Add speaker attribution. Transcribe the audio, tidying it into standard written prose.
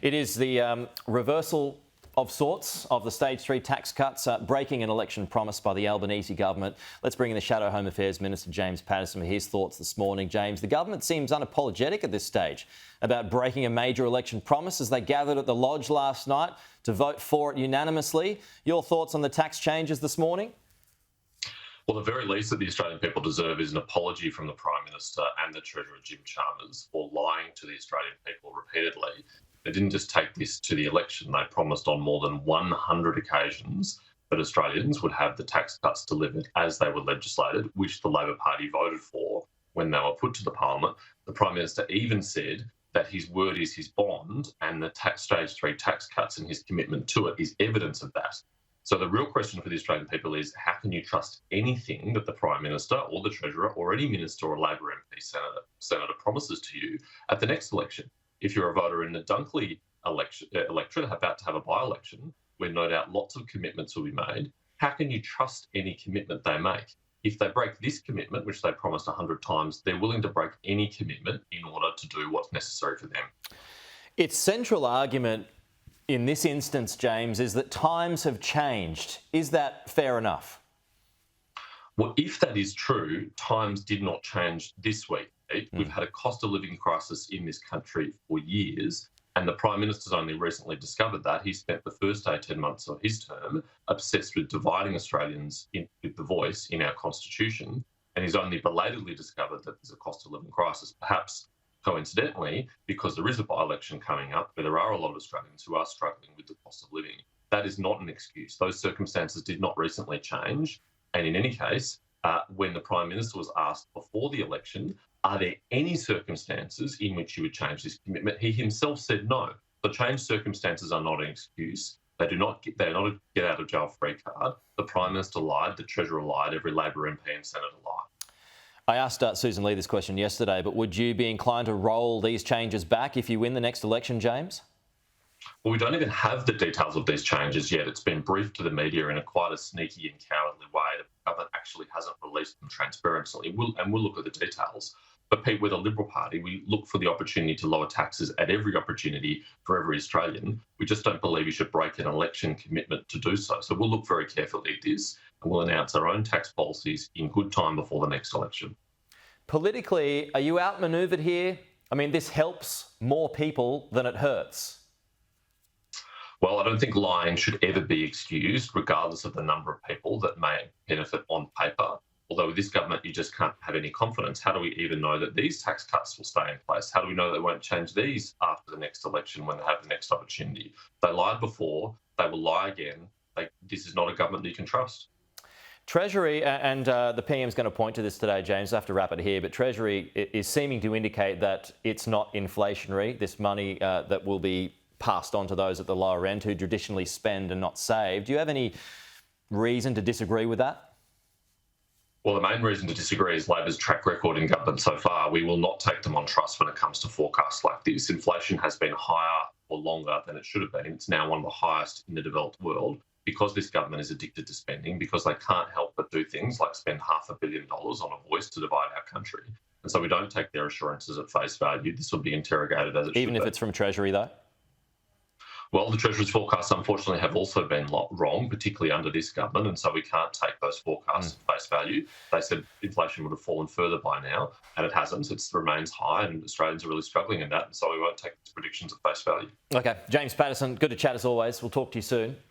Speaker 1: It is the reversal of sorts of the Stage 3 tax cuts, breaking an election promise by the Albanese government. Let's bring in the Shadow Home Affairs Minister, James Paterson, for his thoughts this morning. James, the government seems unapologetic at this stage about breaking a major election promise as they gathered at the Lodge last night to vote for it unanimously. Your thoughts on the tax changes this morning?
Speaker 2: Well, the very least that the Australian people deserve is an apology from the Prime Minister and the Treasurer Jim Chalmers for lying to the Australian people repeatedly. They didn't just take this to the election, they promised on more than 100 occasions that Australians would have the tax cuts delivered as they were legislated, which the Labor Party voted for when they were put to the Parliament. The Prime Minister even said that his word is his bond, and the Stage 3 tax cuts and his commitment to it is evidence of that. So the real question for the Australian people is, how can you trust anything that the Prime Minister or the Treasurer or any Minister or Labor MP Senator promises to you at the next election? If you're a voter in the Dunkley electorate about to have a by-election, where no doubt lots of commitments will be made, how can you trust any commitment they make? If they break this commitment, which they promised 100 times, they're willing to break any commitment in order to do what's necessary for them.
Speaker 1: Its central argument in this instance, James, is that times have changed. Is that fair enough?
Speaker 2: Well, if that is true, times did not change this week. We've had a cost of living crisis in this country for years, and the Prime Minister's only recently discovered that. He spent the first 18 months of his term obsessed with dividing Australians with the voice in our Constitution, and he's only belatedly discovered that there's a cost of living crisis, perhaps coincidentally, because there is a by-election coming up where there are a lot of Australians who are struggling with the cost of living. That is not an excuse. Those circumstances did not recently change, and in any case, when the Prime Minister was asked before the election, are there any circumstances in which you would change this commitment? He himself said no. The changed circumstances are not an excuse. They're not a get out of jail free card. The Prime Minister lied, the Treasurer lied, every Labor MP and Senator lied.
Speaker 1: I asked Susan Lee this question yesterday, but would you be inclined to roll these changes back if you win the next election, James?
Speaker 2: Well, we don't even have the details of these changes yet. It's been briefed to the media in quite a sneaky and cowardly way. The government actually hasn't released them transparently, and we'll look at the details. But Pete, we're the Liberal Party. We look for the opportunity to lower taxes at every opportunity for every Australian. We just don't believe you should break an election commitment to do so. So we'll look very carefully at this, and we'll announce our own tax policies in good time before the next election.
Speaker 1: Politically, are you outmanoeuvred here? I mean, this helps more people than it hurts.
Speaker 2: Well, I don't think lying should ever be excused, regardless of the number of people that may benefit on paper. Although with this government, you just can't have any confidence. How do we even know that these tax cuts will stay in place? How do we know they won't change these after the next election when they have the next opportunity? They lied before, they will lie again. This is not a government that you can trust.
Speaker 1: Treasury, and the PM's going to point to this today, James, I have to wrap it here, but Treasury is seeming to indicate that it's not inflationary, this money that will be passed on to those at the lower end who traditionally spend and not save. Do you have any reason to disagree with that?
Speaker 2: Well, the main reason to disagree is Labor's track record in government so far. We will not take them on trust when it comes to forecasts like this. Inflation has been higher for longer than it should have been. It's now one of the highest in the developed world because this government is addicted to spending, because they can't help but do things like spend $500 million on a voice to divide our country. And so we don't take their assurances at face value. This will be interrogated as it should be.
Speaker 1: Even if it's from Treasury, though?
Speaker 2: Well, the Treasury's forecasts, unfortunately, have also been wrong, particularly under this government, and so we can't take those forecasts at face value. They said inflation would have fallen further by now, and it hasn't. It remains high, and Australians are really struggling in that, and so we won't take these predictions at face value.
Speaker 1: OK. James Paterson, good to chat as always. We'll talk to you soon.